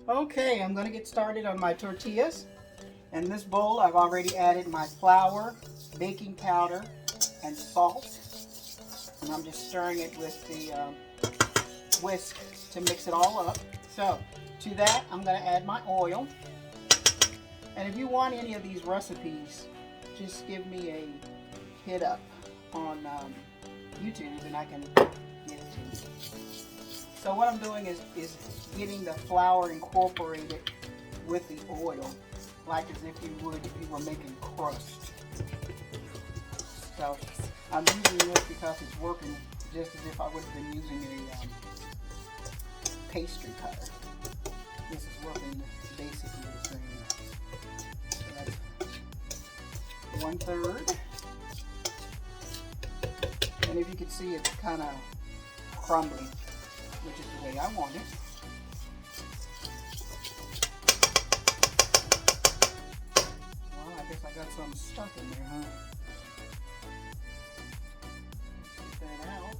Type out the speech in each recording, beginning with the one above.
Okay, I'm going to get started on my tortillas. In this bowl, I've already added my flour, baking powder, and salt. And I'm just stirring it with the whisk to mix it all up. So, to that, I'm going to add my oil. And if you want any of these recipes, just give me a hit up on YouTube and I can get it to you. So what I'm doing is getting the flour incorporated with the oil, like as if you would if you were making crust. So I'm using this because it's working just as if I would have been using a pastry cutter. This is working basically the same. So that's 1/3. And if you can see, it's kind of crumbly, which is the way I want it. Well, I guess I got some stuck in there, huh? Get that out.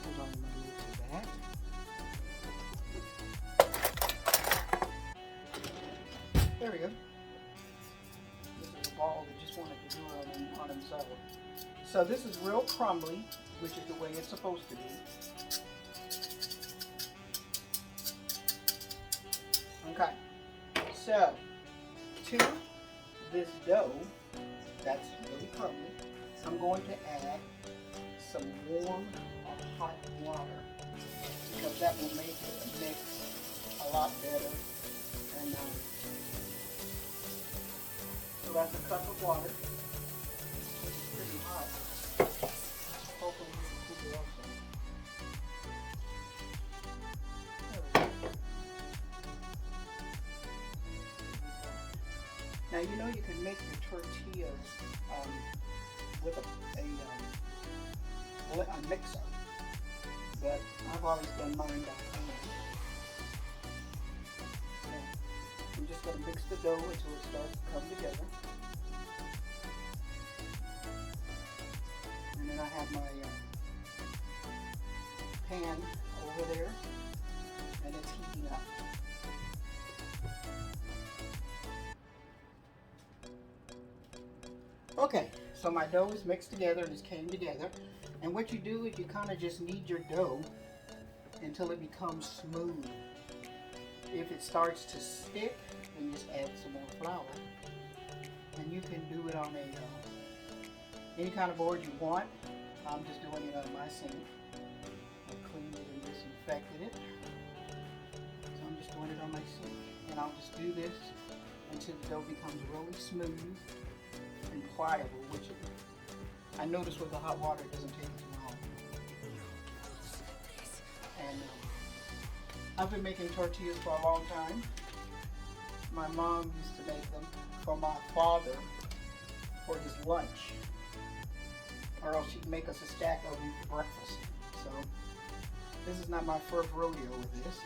Hold on a minute to that. There we go. This is a ball that just wanted to do it on himself. So this is real crumbly, which is the way it's supposed to be. Okay, so to this dough that's really crumbly, I'm going to add some warm or hot water because that will make the mix a lot better. And so that's a cup of water, which is pretty hot. Hopefully you can cool it off some. Now you know you can make your tortillas with a mixer, but I've always done mine by hand. So I'm just going to mix the dough until it starts to come together. And then I have my pan over there, and it's heating up. Okay, so my dough is mixed together and it came together. And what you do is you kind of just knead your dough until it becomes smooth. If it starts to stick, then just add some more flour. And you can do it on any kind of board you want. I'm just doing it on my sink. I cleaned it and disinfected it. So I'm just doing it on my sink. And I'll just do this until the dough becomes really smooth and pliable, which I notice with the hot water it doesn't take too long. And I've been making tortillas for a long time. My mom used to make them for my father for his lunch, or else she'd make us a stack of them for breakfast. So this is not my first rodeo with this,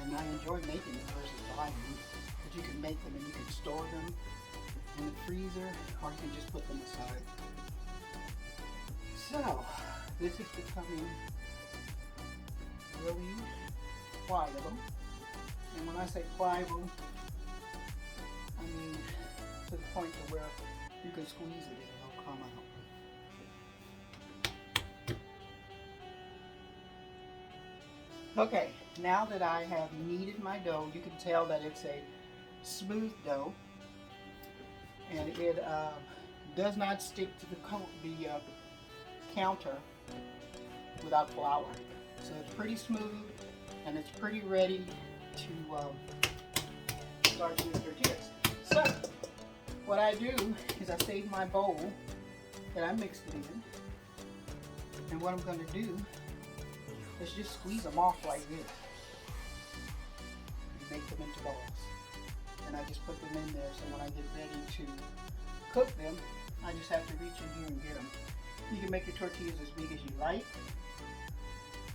and I enjoy making them versus buying them. But you can make them and you can store them in the freezer, or you can just put them aside. So this is becoming really pliable, and when I say pliable, I mean to the point to where you can squeeze it and it'll come out. Okay, now that I have kneaded my dough, you can tell that it's a smooth dough. And it does not stick to the counter without flour. So it's pretty smooth and it's pretty ready to start doing tortillas. So what I do is I save my bowl that I mixed it in. And what I'm going to do is just squeeze them off like this and make them into balls. And I just put them in there, so when I get ready to cook them, I just have to reach in here and get them. You can make your tortillas as big as you like.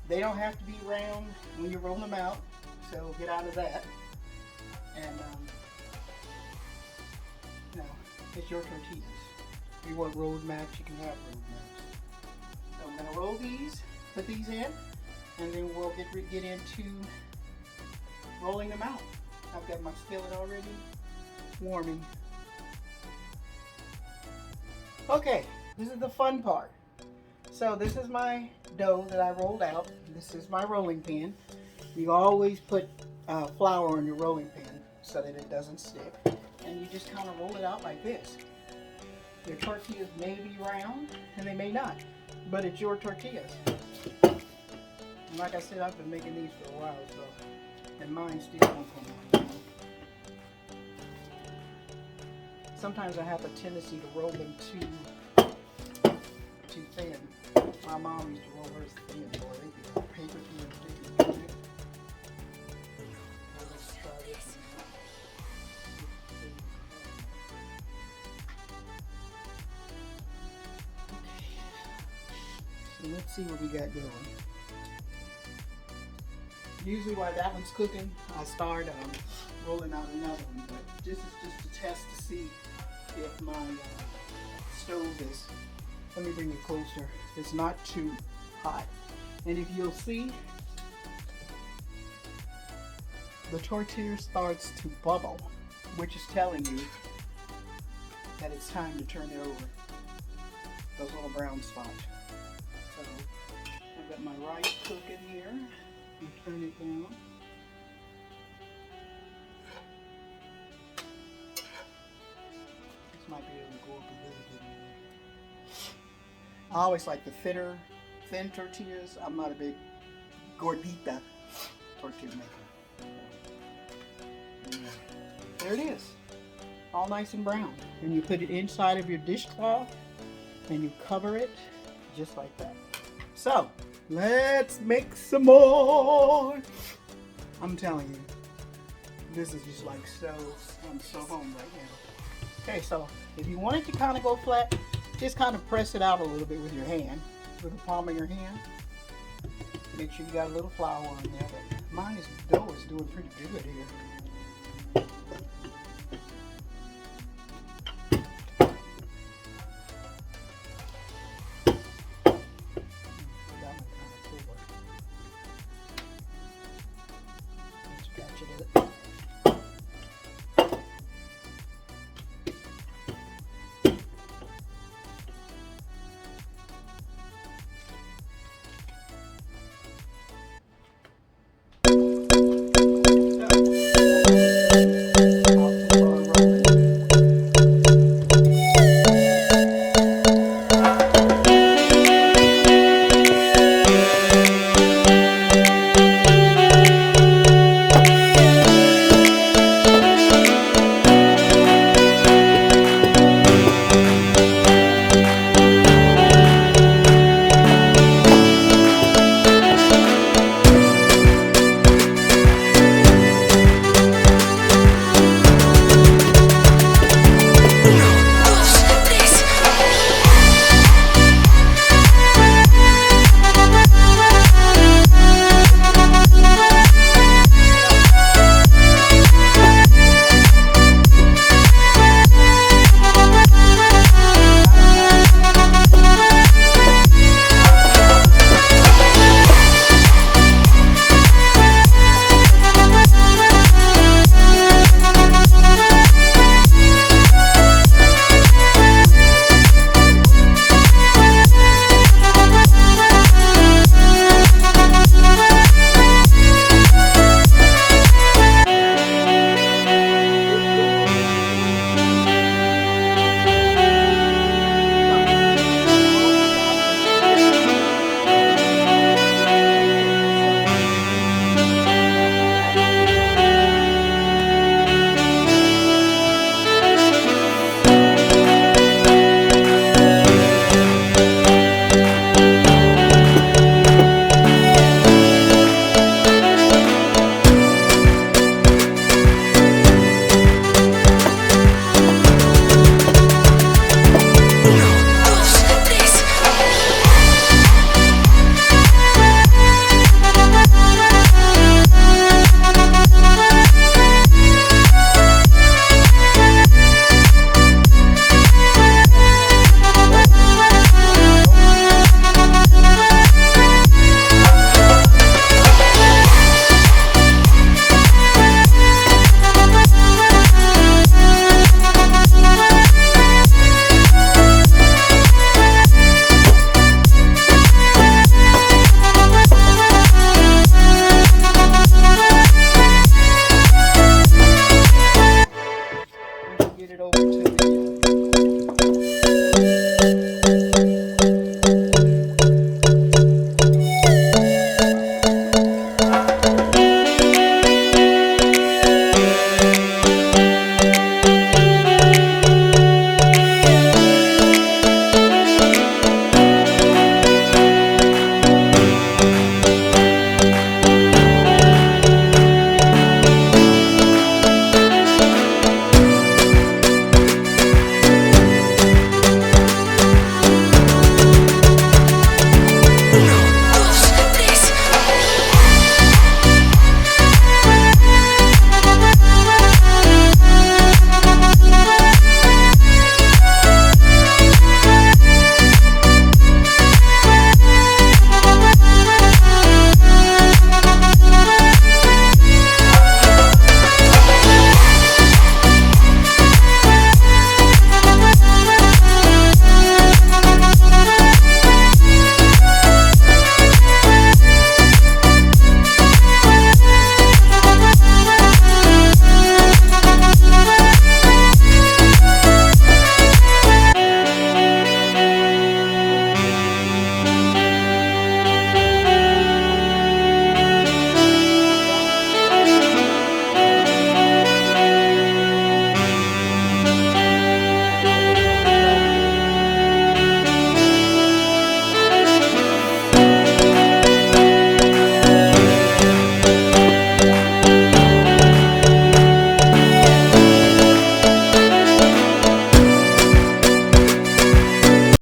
They don't have to be round when you roll them out, so get out of that. And it's your tortillas. If you want road maps, you can have road maps. So I'm going to roll these, put these in, and then we'll get into rolling them out. I've got my skillet already warming. Okay, this is the fun part. So this is my dough that I rolled out. This is my rolling pin. You always put flour on your rolling pin so that it doesn't stick. And you just kind of roll it out like this. Your tortillas may be round and they may not, but it's your tortillas. And like I said, I've been making these for a while, so, and mine still won't come out. Sometimes I have a tendency to roll them too thin. My mom used to roll hers thin, or they'd be paper thin. Let's try this. So let's see what we got going. Usually while that one's cooking, I start rolling out another one, but this is just a test to see if my stove is, let me bring it closer, it's not too hot. And if you'll see, the tortilla starts to bubble, which is telling you that it's time to turn it over, those little brown spots. So I've got my rice cooking here. You turn it down. This might be able to go up a little bit more. I always like the thin tortillas. I'm not a big gordita tortilla maker. There it is, all nice and brown. And you put it inside of your dishcloth and you cover it just like that. So let's make some more. I'm telling you, this is just like I'm so home right now. Okay, so if you want it to kind of go flat, just kind of press it out a little bit with your hand, with the palm of your hand. Make sure you got a little flour on there. But dough is doing pretty good here.